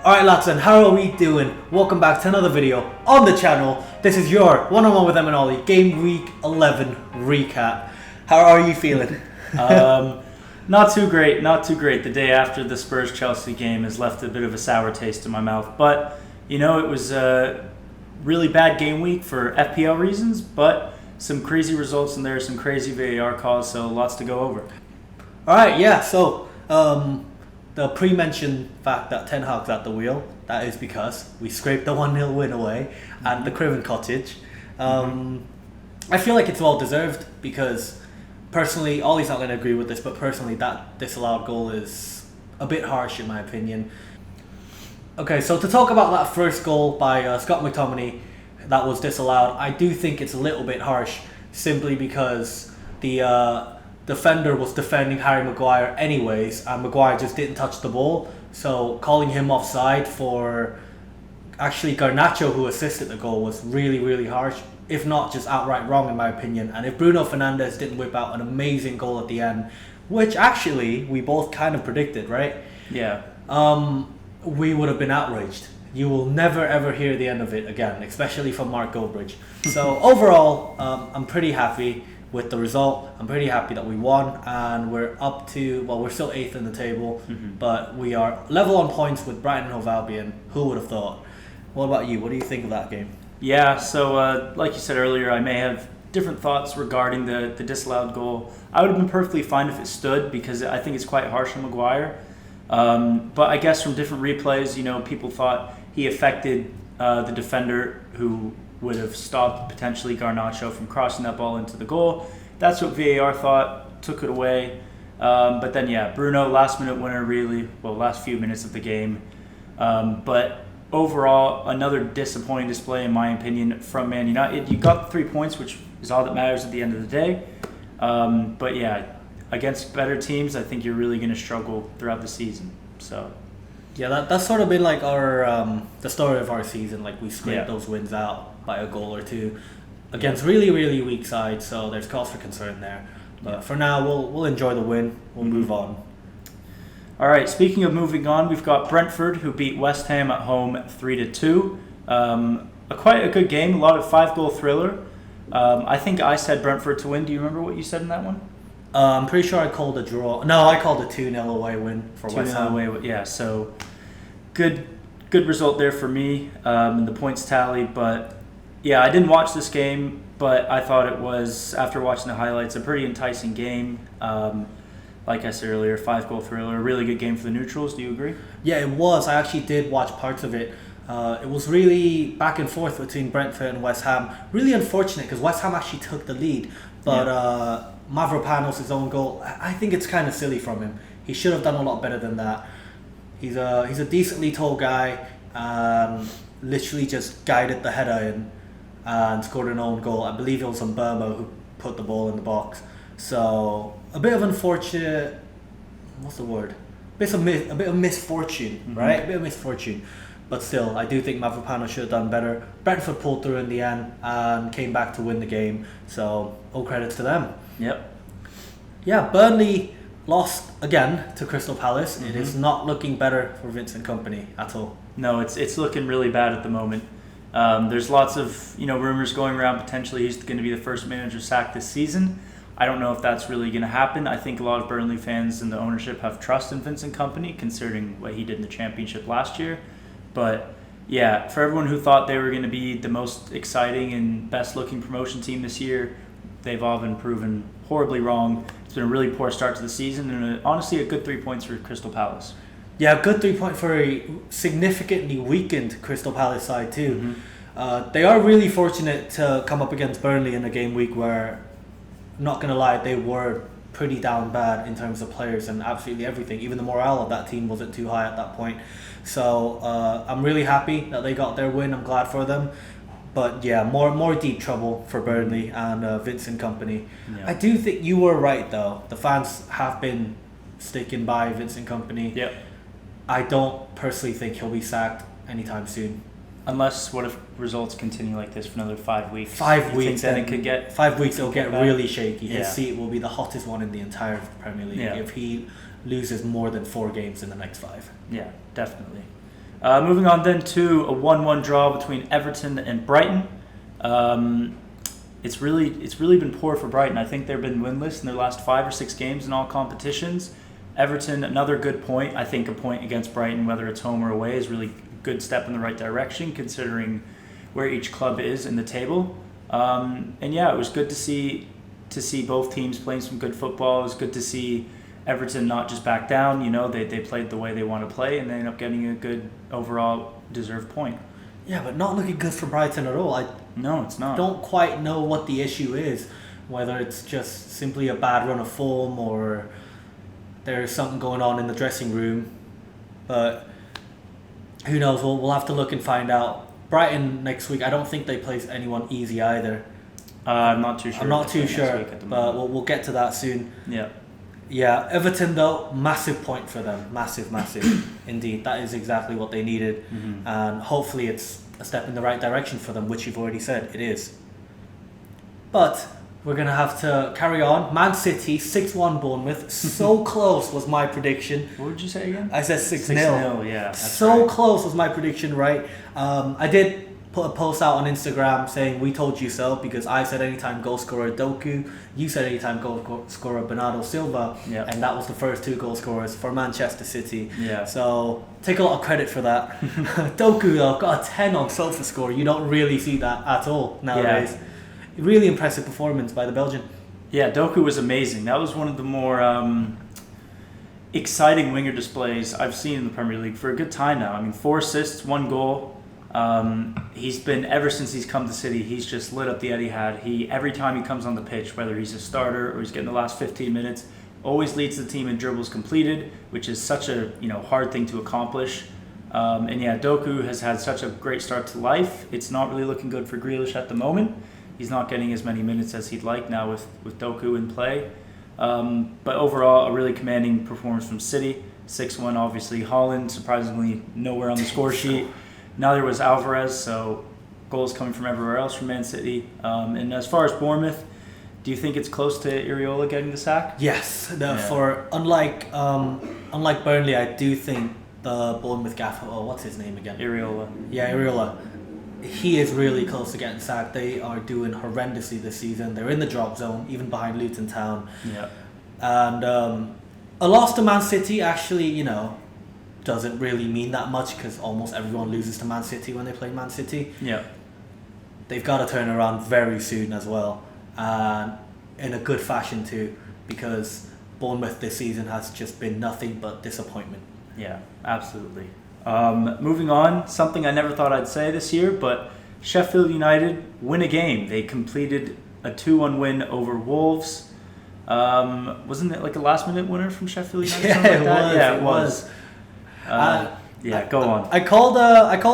Alright lads, and how are we doing? Welcome back to another video on the channel. This is your one-on-one with Em and Ollie Game Week 11 recap. How are you feeling? Not too great. The day after the Spurs-Chelsea game has left a bit of a sour taste in my mouth. But, you know, it was a really bad game week for FPL reasons, but some crazy results in there, some crazy VAR calls, so lots to go over. Alright, yeah, so the pre-mentioned fact that Ten Hag's at the wheel, that is because we scraped the 1-0 win away at the Craven Cottage. I feel like it's well deserved because personally, Ollie's not going to agree with this, but personally that disallowed goal is a bit harsh in my opinion. Okay, so to talk about that first goal by Scott McTominay that was disallowed, I do think it's a little bit harsh simply because the defender was defending Harry Maguire anyways, and Maguire just didn't touch the ball. So calling him offside for actually Garnacho, who assisted the goal, was really, really harsh, if not just outright wrong in my opinion. And if Bruno Fernandes didn't whip out an amazing goal at the end, which actually we both kind of predicted, right? Yeah. We would have been outraged. You will never ever hear the end of it again, especially from Mark Goldbridge. So overall, I'm pretty happy with the result. I'm pretty happy that we won, and we're up to, well, we're still 8th in the table, but we are level on points with Brighton and Hove Albion. Who would have thought? What about you? What do you think of that game? Yeah, so like you said earlier, I may have different thoughts regarding the disallowed goal. I would have been perfectly fine if it stood because I think it's quite harsh on Maguire. But I guess from different replays, you know, people thought he affected the defender who would have stopped potentially Garnacho from crossing that ball into the goal. That's what VAR thought, took it away. But then, yeah, Bruno, last minute winner really, well, last few minutes of the game. But overall, another disappointing display in my opinion from Man United. You got the 3 points, which is all that matters at the end of the day. But yeah, against better teams, I think you're really going to struggle throughout the season. So yeah, that's sort of been like our the story of our season. Like we scraped those wins out by a goal or two against really, really weak sides. So there's cause for concern there. But for now, we'll enjoy the win. We'll move on. All right. Speaking of moving on, we've got Brentford who beat West Ham at home 3-2. Quite a good game. A lot of 5-goal thriller. I think I said Brentford to win. Do you remember what you said in that one? I'm pretty sure I called a draw. No, I called a 2-0 away win for West Ham. 2-0 away, yeah. So good result there for me in the points tally. But yeah, I didn't watch this game, but I thought it was, after watching the highlights, a pretty enticing game. Like I said earlier, 5-goal thriller, a really good game for the neutrals. Do you agree? Yeah, it was. I actually did watch parts of it. It was really back and forth between Brentford and West Ham. Really unfortunate because West Ham actually took the lead, but Mavropanos' own goal, I think it's kind of silly from him. He should have done a lot better than that. He's a decently tall guy and literally just guided the header in and scored an own goal. I believe it was Burma who put the ball in the box. So a bit of unfortunate, what's the word? A bit of misfortune, right? A bit of misfortune. But still, I do think Mavropanos should have done better. Brentford pulled through in the end and came back to win the game. So all credits to them. Yep. Yeah, Burnley lost again to Crystal Palace. It is not looking better for Vincent Kompany at all. No, it's looking really bad at the moment. There's lots of rumors going around. Potentially he's going to be the first manager sacked this season. I don't know if that's really going to happen. I think a lot of Burnley fans and the ownership have trust in Vincent Kompany, considering what he did in the Championship last year. But yeah, for everyone who thought they were going to be the most exciting and best-looking promotion team this year, they've all been proven horribly wrong. It's been a really poor start to the season, and honestly, a good 3 points for Crystal Palace. Yeah, good 3 point for a significantly weakened Crystal Palace side too. They are really fortunate to come up against Burnley in a game week where, not going to lie, they were pretty down bad in terms of players and absolutely everything. Even the morale of that team wasn't too high at that point. So I'm really happy that they got their win. I'm glad for them. But yeah, more deep trouble for Burnley and Vincent Kompany. Yeah. I do think you were right though. The fans have been sticking by Vincent Kompany. Yep. I don't personally think he'll be sacked anytime soon. Unless, what if results continue like this for another 5 weeks? 5 weeks, then it could get 5 weeks. It'll get really shaky. Yeah. His seat will be the hottest one in the entire Premier League if he loses more than 4 games in the next 5. Yeah, definitely. Moving on then to a 1-1 draw between Everton and Brighton. It's really been poor for Brighton. I think they've been winless in their last 5 or 6 games in all competitions. Everton, another good point. I think a point against Brighton, whether it's home or away, is really a good step in the right direction considering where each club is in the table. And yeah, it was good to see both teams playing some good football. It was good to see Everton not just back down. You know, they played the way they want to play, and they ended up getting a good overall deserved point. Yeah, but not looking good for Brighton at all. No, it's not. Don't quite know what the issue is, whether it's just simply a bad run of form or there's something going on in the dressing room. But who knows? We'll have to look and find out. Brighton next week, I don't think they play anyone easy either. I'm not too sure. I'm not too sure, but we'll get to that soon. Yeah. Yeah, Everton though, massive point for them. Massive indeed. That is exactly what they needed. Mm-hmm. And hopefully it's a step in the right direction for them, which you've already said it is. But we're going to have to carry on. Man City, 6-1 Bournemouth. So close was my prediction. What did you say again? I said 6-0. 6-0, yeah. So right. close was my prediction, right? I did put a post out on Instagram saying we told you so, because I said anytime goal scorer Doku, you said anytime goal scorer Bernardo Silva, Yep. and that was the first 2 goal scorers for Manchester City. Yeah. So take a lot of credit for that. Doku though got a 10 on SofaScore. You don't really see that at all nowadays. Yeah. Really impressive performance by the Belgian. Yeah, Doku was amazing. That was one of the more exciting winger displays I've seen in the Premier League for a good time now. I mean, 4 assists, 1 goal. He's been, ever since he's come to City, he's just lit up the Etihad. Every time he comes on the pitch, whether he's a starter or he's getting the last 15 minutes, always leads the team in dribbles completed, which is such a hard thing to accomplish. And yeah, Doku has had such a great start to life. It's not really looking good for Grealish at the moment. He's not getting as many minutes as he'd like now with Doku in play. But overall, a really commanding performance from City. 6-1, obviously. Haaland, surprisingly, nowhere on the score sheet. Neither was Alvarez, so goals coming from everywhere else from Man City. And as far as Bournemouth, do you think it's close to Iriola getting the sack? Yes. Unlike Burnley, I do think the Bournemouth gaffer, what's his name again? Iriola. Yeah, Iriola. He is really close to getting sacked. They are doing horrendously this season. They're in the drop zone, even behind Luton Town. Yeah. And a loss to Man City actually, doesn't really mean that much, because almost everyone loses to Man City when they play Man City. Yeah. They've got to turn around very soon as well, and in a good fashion too, because Bournemouth this season has just been nothing but disappointment. Yeah, absolutely. Moving on, something I never thought I'd say this year, but Sheffield United win a game. They completed a 2-1 win over Wolves. Wasn't it like a last-minute winner from Sheffield United? Yeah, it was. Go on. I called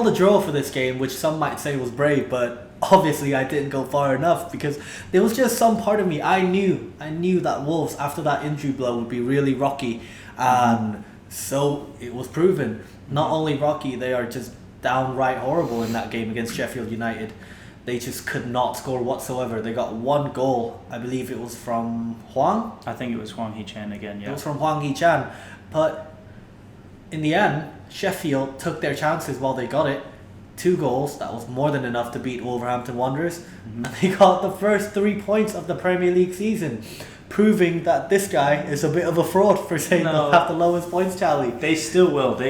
a draw for this game, which some might say was brave, but obviously I didn't go far enough, because there was just some part of me, I knew that Wolves, after that injury blow, would be really rocky, and so it was proven. Not only rocky, they are just downright horrible in that game against Sheffield United. They just could not score whatsoever. They got 1 goal. I believe it was from Huang. I think it was Hwang Hee-chan again, yeah. It was from Hwang Hee-chan. But in the end, Sheffield took their chances while they got it. 2 goals. That was more than enough to beat Wolverhampton Wanderers. Mm-hmm. And they got the first 3 points of the Premier League season, proving that this guy is a bit of a fraud for saying they'll have the lowest points tally. They still will.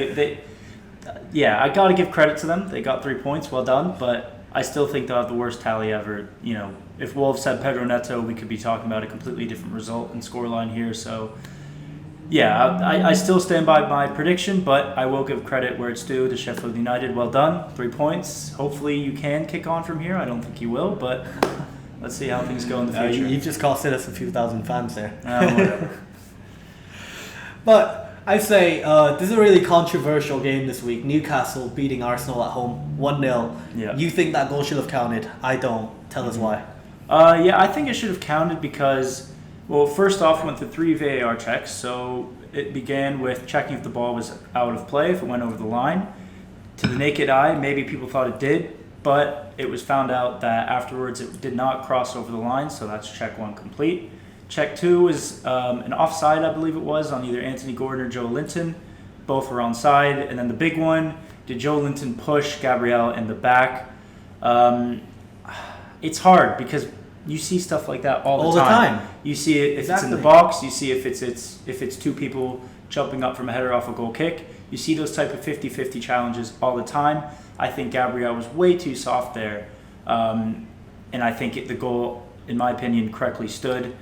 Yeah, I got to give credit to them. They got 3 points, well done. But I still think they'll have the worst tally ever. If Wolves had Pedro Neto, we could be talking about a completely different result and scoreline here. So, yeah, I still stand by my prediction, but I will give credit where it's due to Sheffield United. Well done. 3 points. Hopefully you can kick on from here. I don't think you will, but let's see how things go in the future. You just costed us a few thousand fans there. Whatever. But I say this is a really controversial game this week. Newcastle beating Arsenal at home 1-0. Yeah. You think that goal should have counted? I don't. Tell us why. Yeah, I think it should have counted because, well, first off, we went through 3 VAR checks. So it began with checking if the ball was out of play, if it went over the line. To the naked eye, maybe people thought it did, but it was found out that afterwards it did not cross over the line, so that's check 1 complete. Check 2 was an offside, I believe it was, on either Anthony Gordon or Joe Linton. Both were onside. And then the big one Did Joe Linton push Gabriel in the back? It's hard because you see stuff like that all the time. You see it if it's in the box. You see if it's two people jumping up from a header off a goal kick. You see those type of 50-50 challenges all the time. I think Gabriel was way too soft there. And I think the goal, in my opinion, correctly stood.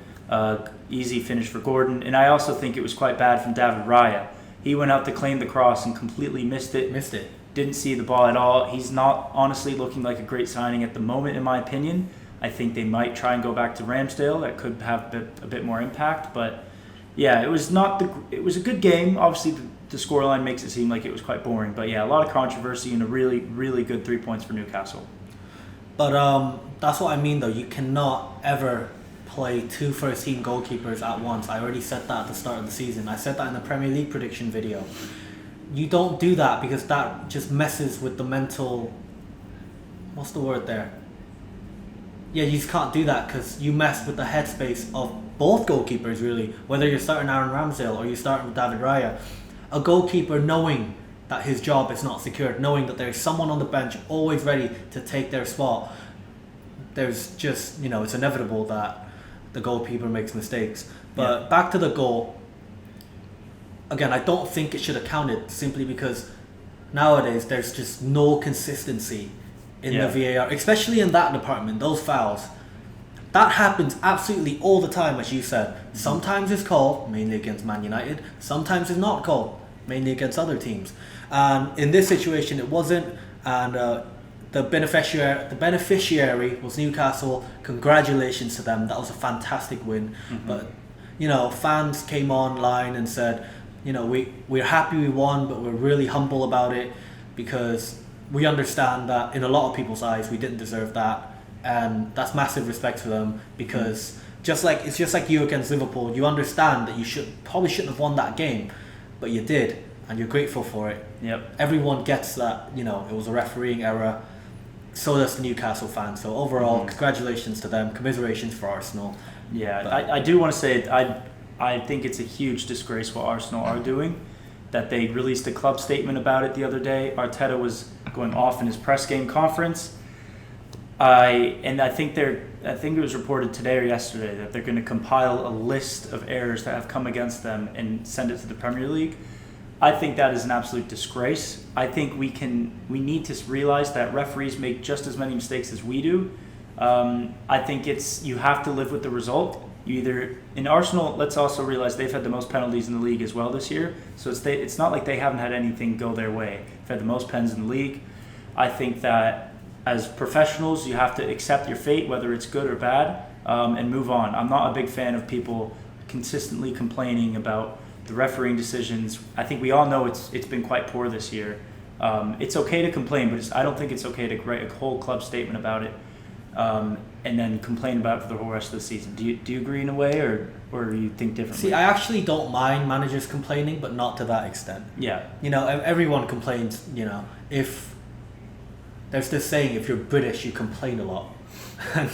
Easy finish for Gordon. And I also think it was quite bad from David Raya. He went out to claim the cross and completely missed it. Didn't see the ball at all. He's not honestly looking like a great signing at the moment, in my opinion. I think they might try and go back to Ramsdale. That could have a bit more impact. But yeah, it was a good game. Obviously, the scoreline makes it seem like it was quite boring. But yeah, a lot of controversy and a really, really good 3 points for Newcastle. But that's what I mean, though. You cannot ever play two first-team goalkeepers at once. I already said that at the start of the season. I said that in the Premier League prediction video. You don't do that because that just messes with the mental... What's the word there? Yeah, you just can't do that because you mess with the headspace of both goalkeepers, really. Whether you're starting Aaron Ramsdale or you're starting with David Raya. A goalkeeper knowing that his job is not secured, knowing that there's someone on the bench always ready to take their spot, there's just, it's inevitable that the goalkeeper makes mistakes. But back to the goal, again, I don't think it should have counted simply because nowadays there's just no consistency in the VAR, especially in that department, those fouls. That happens absolutely all the time, as you said. Sometimes it's called, mainly against Man United. Sometimes it's not called, mainly against other teams. And in this situation, it wasn't. And the beneficiary was Newcastle. Congratulations to them. That was a fantastic win. But, fans came online and said, we're happy we won, but we're really humble about it because we understand that in a lot of people's eyes, we didn't deserve that. And that's massive respect for them because it's just like you against Liverpool. You understand that you probably shouldn't have won that game, but you did, and you're grateful for it. Yep. Everyone gets that, it was a refereeing error. So does the Newcastle fans. So overall, congratulations to them. Commiserations for Arsenal. Yeah, I do want to say I think it's a huge disgrace what Arsenal are doing. That they released a club statement about it the other day. Arteta was going off in his press game conference. I think it was reported today or yesterday that they're going to compile a list of errors that have come against them and send it to the Premier League. I think that is an absolute disgrace. I think we need to realize that referees make just as many mistakes as we do. I think you have to live with the result. In Arsenal, let's also realize they've had the most penalties in the league as well this year. So it's not like they haven't had anything go their way. They've had the most pens in the league. I think that as professionals, you have to accept your fate, whether it's good or bad, and move on. I'm not a big fan of people consistently complaining about the refereeing decisions. I think we all know it's been quite poor this year. It's okay to complain, but I don't think it's okay to write a whole club statement about it and then complain about it for the whole rest of the season. Do you agree in a way, or do you think differently? See, I actually don't mind managers complaining, but not to that extent. Yeah. Everyone complains, if... There's this saying, if you're British, you complain a lot. And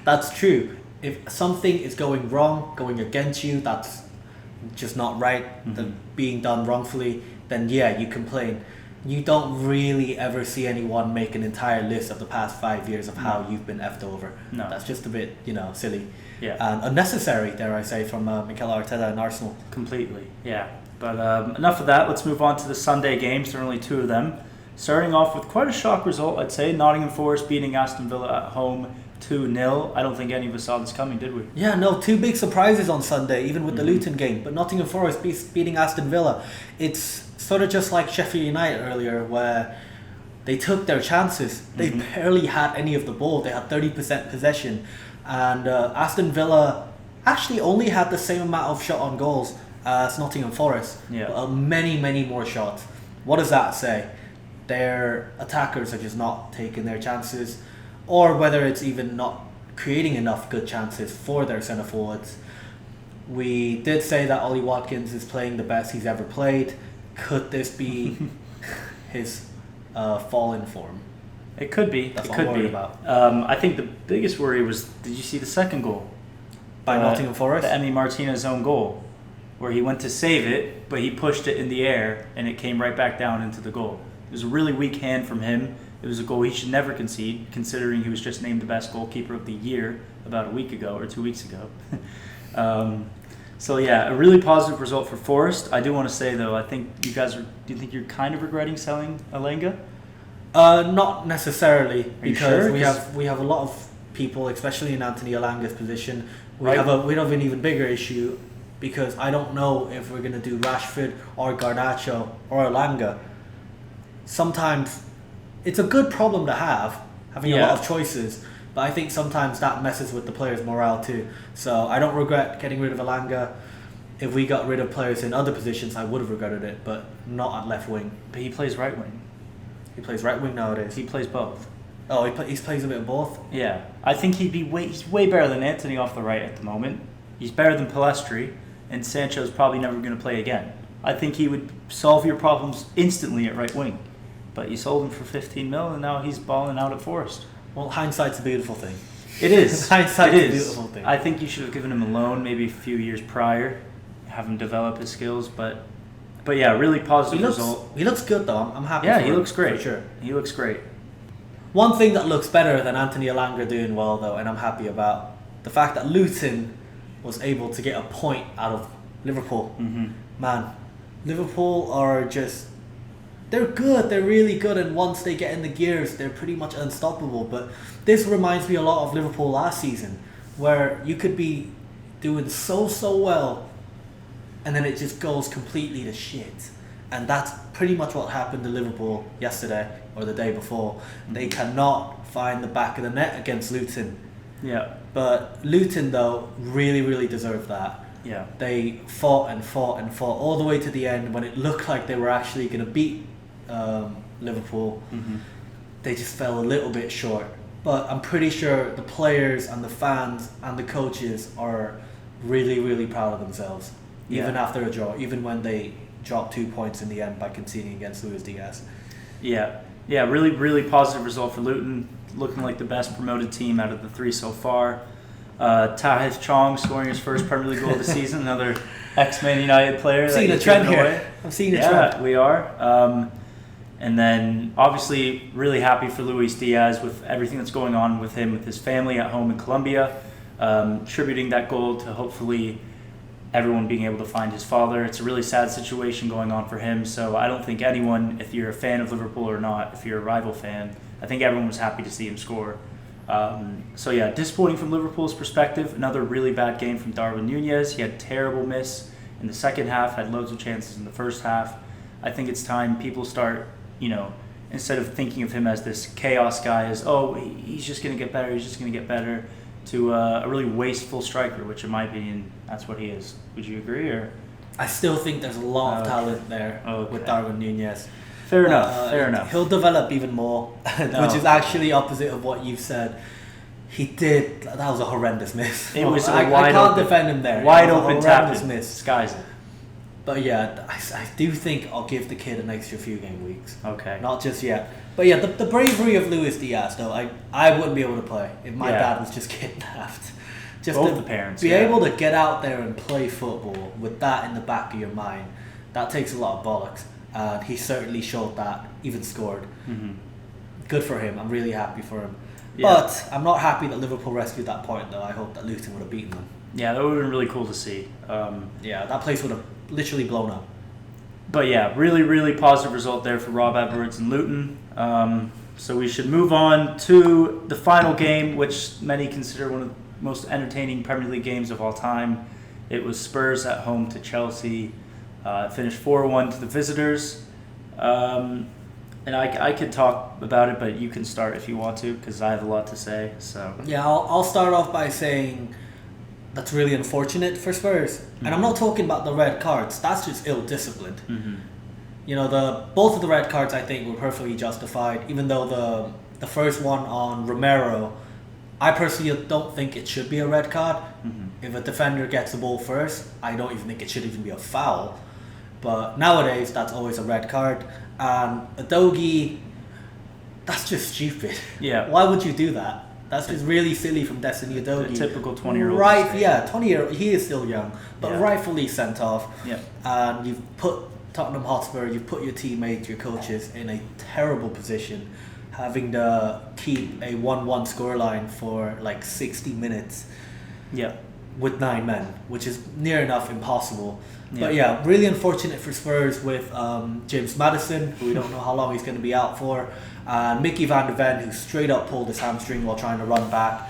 that's true. If something is going wrong, going against you, that's just not right, being done wrongfully, then yeah, you complain. You don't really ever see anyone make an entire list of the past 5 years of how you've been effed over. No. That's just a bit, silly. Yeah. And unnecessary, dare I say, from Mikel Arteta and Arsenal. Completely, yeah. But enough of that. Let's move on to the Sunday games. There are only two of them. Starting off with quite a shock result, I'd say. Nottingham Forest beating Aston Villa at home 2-0. I don't think any of us saw this coming, did we? Yeah, no, two big surprises on Sunday, even with the Luton game. But Nottingham Forest beating Aston Villa. It's sort of just like Sheffield United earlier, where they took their chances. They barely had any of the ball. They had 30% possession. And Aston Villa actually only had the same amount of shot on goals as Nottingham Forest. Yeah. But many, many more shots. What does that say? Their attackers are just not taking their chances, or whether it's even not creating enough good chances for their centre forwards. We did say that Ollie Watkins is playing the best he's ever played. Could this be his fall in form? It could be. That's it what could I'm worried be. about. I think the biggest worry was, did you see the second goal? By Nottingham Forest? The Emi Martinez own goal, where he went to save it, but he pushed it in the air and it came right back down into the goal. It was a really weak hand from him. It was a goal he should never concede, considering he was just named the best goalkeeper of the year about a week ago or 2 weeks ago. So yeah, a really positive result for Forest. I do want to say though, I think you guys are. Do you think you're kind of regretting selling Alenga? Not necessarily, because sure? we have a lot of people, especially in Anthony Alanga's position. We Right. have an even bigger issue, because I don't know if we're gonna do Rashford or Garnacho or Alanga. Sometimes it's a good problem to have, having a lot of choices, but I think sometimes that messes with the players' morale too. So I don't regret getting rid of Alanga. If we got rid of players in other positions, I would have regretted it, but not at left wing. But he plays right wing. He plays right wing nowadays. He plays both. Oh, he plays a bit of both. Yeah, I think he's way better than Anthony off the right at the moment. He's better than Palestri, and Sancho's probably never going to play again. I think he would solve your problems instantly at right wing. But you sold him for 15 mil, and now he's balling out at Forest. Well, hindsight's a beautiful thing. It is. Hindsight's It a is. beautiful thing. I think you should have given him a loan maybe a few years prior, have him develop his skills. But yeah, really positive result. He looks good though. I'm happy. Yeah, for he him, looks great. for sure. He looks great. One thing that looks better than Anthony Alanga doing well though, and I'm happy about, the fact that Luton was able to get a point out of Liverpool. Mm-hmm. Man, Liverpool are just, they're good. They're really good, and once they get in the gears, they're pretty much unstoppable. But this reminds me a lot of Liverpool last season, where you could be doing so well, and then it just goes completely to shit. And that's pretty much what happened to Liverpool yesterday or the day before. They cannot find the back of the net against Luton. Yeah. But Luton, though, really deserved that. Yeah. They fought all the way to the end when it looked like they were actually going to beat Liverpool. Mm-hmm. They just fell a little bit short. But I'm pretty sure the players and the fans and the coaches are really proud of themselves. Even after a draw, even when they dropped 2 points in the end by conceding against Luis Diaz. Yeah, really positive result for Luton, looking like the best promoted team out of the three so far. Tahith Chong scoring his first Premier League goal of the season, another ex-Man United player. I'm seeing a trend here. I'm seeing a trend. Yeah, we are. And then obviously really happy for Luis Diaz with everything that's going on with him, with his family at home in Colombia, attributing that goal to hopefully everyone being able to find his father. It's a really sad situation going on for him, so I don't think anyone, if you're a fan of Liverpool or not, if you're a rival fan, I think everyone was happy to see him score. So yeah, disappointing from Liverpool's perspective. Another really bad game from Darwin Nunez. He had a terrible miss in the second half, had loads of chances in the first half. I think it's time people start, instead of thinking of him as this chaos guy, as, he's just going to get better, to a really wasteful striker, which in my opinion, that's what he is. Would you agree? Or I still think there's a lot of talent there with Darwin Nunez. Fair enough. He'll develop even more, which is actually opposite of what you've said. He did. That was a horrendous miss. It was I wide can't open, defend him there. Wide It was a open horrendous tap miss. Skies it. But yeah, I do think I'll give the kid an extra few game weeks. Okay. Not just yet. But yeah, the bravery of Luis Diaz, though, I wouldn't be able to play if my dad was just kidnapped. Just Both to the parents. be able to get out there and play football with that in the back of your mind, that takes a lot of bollocks. And he certainly showed that, even scored. Mm-hmm. Good for him. I'm really happy for him. Yeah. But I'm not happy that Liverpool rescued that point, though. I hope that Luton would have beaten them. Yeah, that would have been really cool to see. Yeah, that place would have literally blown up. But yeah, really positive result there for Rob Edwards and Luton. So we should move on to the final game, which many consider one of the most entertaining Premier League games of all time. It was Spurs at home to Chelsea. It finished 4-1 to the visitors. And I could talk about it, but you can start if you want to, because I have a lot to say. So yeah, I'll start off by saying that's really unfortunate for Spurs. Mm-hmm. And I'm not talking about the red cards. That's just ill-disciplined. Mm-hmm. Both of the red cards, I think, were perfectly justified, even though the first one on Romero, I personally don't think it should be a red card. Mm-hmm. If a defender gets the ball first, I don't even think it should even be a foul. But nowadays, that's always a red card. And Adogi, that's just stupid. Yeah. Why would you do that? That's just really silly from Destiny Adogi. A typical 20-year-old. Right, mistake. Yeah, 20-year-old. He is still young, but yeah. rightfully sent off. Yeah. And you've put Tottenham Hotspur, you put your teammates, your coaches in a terrible position, having to keep a 1-1 scoreline for like 60 minutes Yeah. with 9 men, which is near enough impossible. Yeah. But yeah, really unfortunate for Spurs with James Maddison, who we don't know how long he's going to be out for, and Mickey van de Ven, who straight up pulled his hamstring while trying to run back.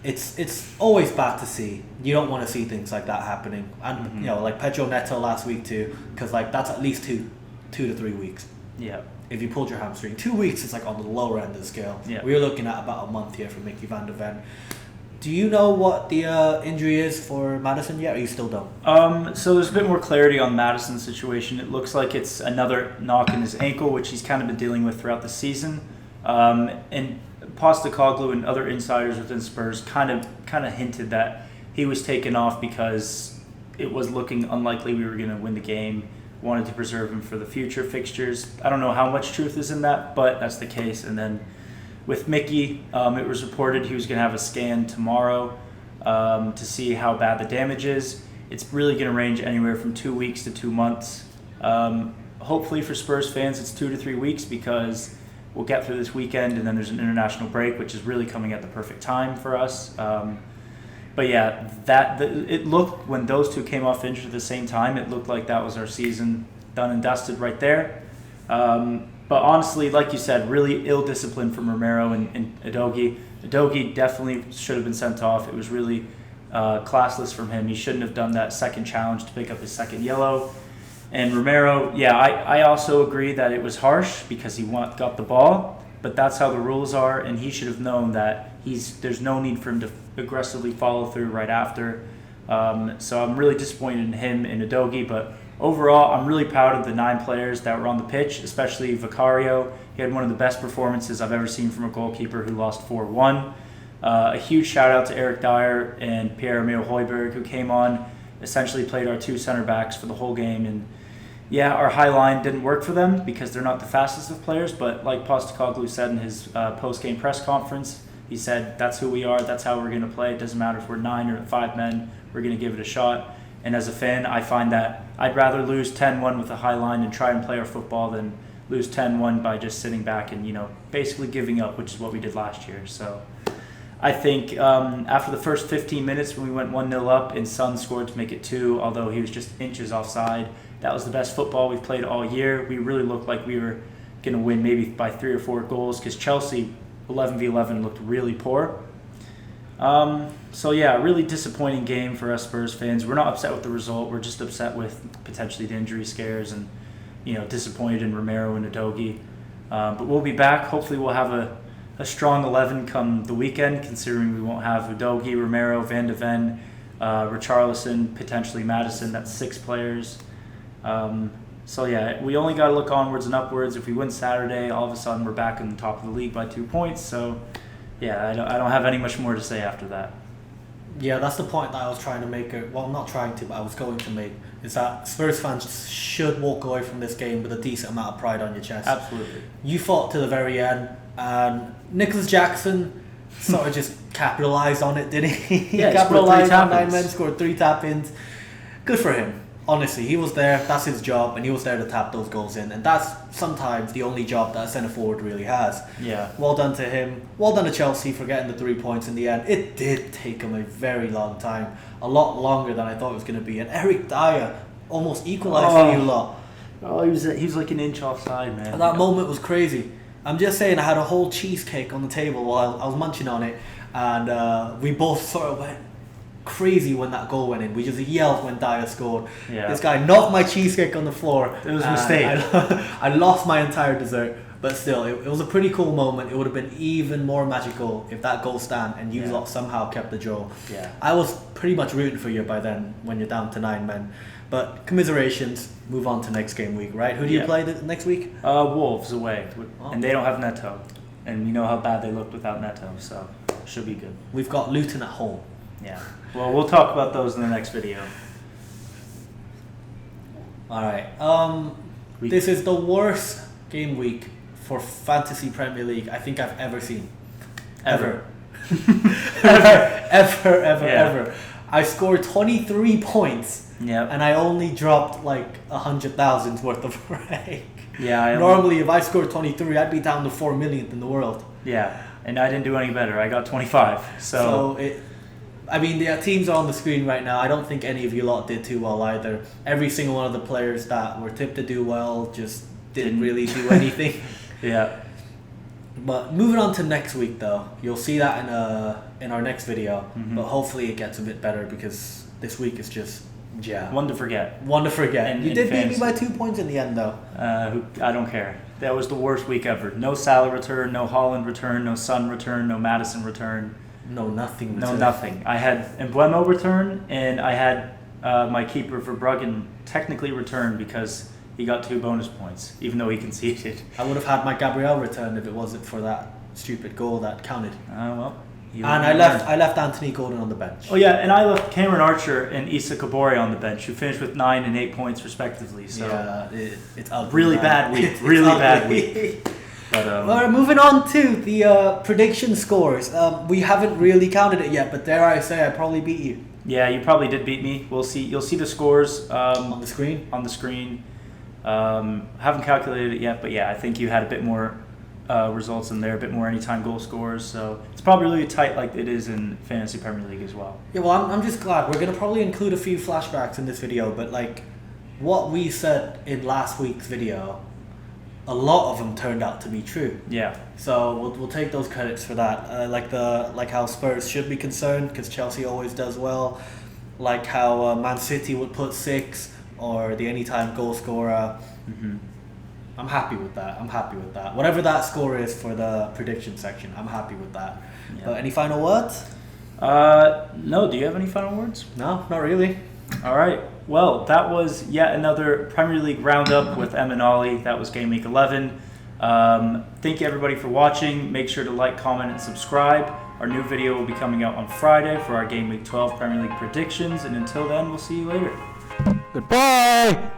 It's always bad to see. You don't want to see things like that happening, and like Pedro Neto last week too, because like that's at least 2 to 3 weeks. Yeah. If you pulled your hamstring, 2 weeks is like on the lower end of the scale. Yeah. We're looking at about a month here for Mickey van de Ven. Do you know what the injury is for Maddison yet, or you still don't? So there's a bit more clarity on Maddison's situation. It looks like it's another knock in his ankle, which he's kind of been dealing with throughout the season. And Postecoglou and other insiders within Spurs kind of hinted that he was taken off because it was looking unlikely we were going to win the game. Wanted to preserve him for the future fixtures. I don't know how much truth is in that, but that's the case. And then with Mickey, it was reported he was going to have a scan tomorrow to see how bad the damage is. It's really going to range anywhere from 2 weeks to 2 months. Hopefully for Spurs fans, it's 2 to 3 weeks because we'll get through this weekend and then there's an international break, which is really coming at the perfect time for us. But yeah, it looked, when those two came off injured at the same time, it looked like that was our season done and dusted right there. But honestly, like you said, really ill discipline from Romero and Udogie. Udogie definitely should have been sent off. It was really classless from him. He shouldn't have done that second challenge to pick up his second yellow. And Romero, yeah, I also agree that it was harsh because he got the ball, but that's how the rules are, and he should have known that there's no need for him to aggressively follow through right after. So I'm really disappointed in him and Udogie, but overall, I'm really proud of the 9 players that were on the pitch, especially Vicario. He had one of the best performances I've ever seen from a goalkeeper who lost 4-1. A huge shout out to Eric Dyer and Pierre-Emile Højbjerg, who came on, essentially played our 2 center backs for the whole game. And yeah, our high line didn't work for them because they're not the fastest of players, but like Postecoglou said in his post-game press conference, he said, that's who we are, that's how we're going to play. It doesn't matter if we're 9 or 5 men, we're going to give it a shot. And as a fan, I find that I'd rather lose 10-1 with a high line and try and play our football than lose 10-1 by just sitting back and, basically giving up, which is what we did last year. So I think after the first 15 minutes when we went 1-0 up and Son scored to make it 2, although he was just inches offside, that was the best football we've played all year. We really looked like we were going to win maybe by 3 or 4 goals because Chelsea, 11v11, looked really poor. So yeah, really disappointing game for us Spurs fans. We're not upset with the result. We're just upset with potentially the injury scares and, disappointed in Romero and Udogie. But we'll be back. Hopefully we'll have a strong 11 come the weekend, considering we won't have Udogie, Romero, Van de Ven, Richarlison, potentially Maddison. That's 6 players. So yeah, we only got to look onwards and upwards. If we win Saturday, all of a sudden we're back in the top of the league by 2 points. So yeah, I don't have any much more to say after that. Yeah, that's the point that I was trying to make. Not trying to, but I was going to make. Is that Spurs fans should walk away from this game with a decent amount of pride on your chest. Absolutely. You fought to the very end, and Nicholas Jackson sort of just capitalised on it, didn't he? He capitalised on 9 men, scored 3 tap-ins. Good for him. Honestly, he was there, that's his job, and he was there to tap those goals in. And that's sometimes the only job that a centre-forward really has. Yeah. Well done to him. Well done to Chelsea for getting the 3 points in the end. It did take him a very long time. A lot longer than I thought it was going to be. And Eric Dyer almost equalised for you lot. Oh, he was like an inch offside, man. And that moment was crazy. I'm just saying, I had a whole cheesecake on the table while I was munching on it. And we both sort of went crazy when that goal went in. We just yelled when Dyer scored. Yeah. This guy knocked my cheesecake on the floor. It was a mistake. I lost my entire dessert, but still, it was a pretty cool moment. It would have been even more magical if that goal stand and you lot somehow kept the draw. Yeah. I was pretty much rooting for you by then when you're down to 9 men. But commiserations, move on to next game week, right? Who do you play next week? Wolves away, and they don't have Neto. And you know how bad they looked without Neto, so should be good. We've got Luton at home. Yeah. Well, we'll talk about those in the next video. Alright. This is the worst game week for Fantasy Premier League I think I've ever seen. Ever. Ever. I scored 23 points Yeah. and I only dropped like 100,000 worth of rank. Yeah. Normally, if I scored 23, I'd be down to 4 millionth in the world. Yeah, and I didn't do any better. I got 25. I mean, the teams are on the screen right now. I don't think any of you lot did too well either. Every single one of the players that were tipped to do well just didn't really do anything. Yeah. But moving on to next week, though, you'll see that in our next video. Mhm. But hopefully it gets a bit better because this week is just One to forget. one to forget. In- You in did beat me fantasy. by 2 points in the end, though. I don't care. That was the worst week ever. No Salah return, no Holland return, no Son return, no Madison return, No, nothing. no nothing. I had Embuemo return, and I had my keeper for Bruggen technically return because he got 2 bonus points, even though he conceded. I would have had my Gabriel return if it wasn't for that stupid goal that counted. Well. you And learn. I left Anthony Gordon on the bench. Oh yeah, and I left Cameron Archer and Issa Kabore on the bench, who finished with 9 and 8 points respectively. So Yeah, it's ugly. really man. bad week. It's Really bad ugly. week. But All right, moving on to the prediction scores. We haven't really counted it yet, but dare I say, I probably beat you yeah, you probably did beat me. We'll see. You'll see the scores on the screen. on the screen. Haven't calculated it yet, but yeah, I think you had a bit more results in there, a bit more anytime goal scores. So it's probably really tight, like it is in Fantasy Premier League as well. Yeah, well, I'm just glad. We're gonna probably include a few flashbacks in this video, but like what we said in last week's video, a lot of them turned out to be true. Yeah. So we'll take those credits for that. Like how Spurs should be concerned because Chelsea always does well. Like how Man City would put 6 or the anytime goal scorer. Mm-hmm. I'm happy with that. Whatever that score is for the prediction section, I'm happy with that. Yeah. But any final words? No. Do you have any final words? No, not really. All right. Well, that was yet another Premier League roundup with Em and Ollie. That was Game Week 11. Thank you everybody for watching. Make sure to like, comment, and subscribe. Our new video will be coming out on Friday for our Game Week 12 Premier League predictions. And until then, we'll see you later. Goodbye.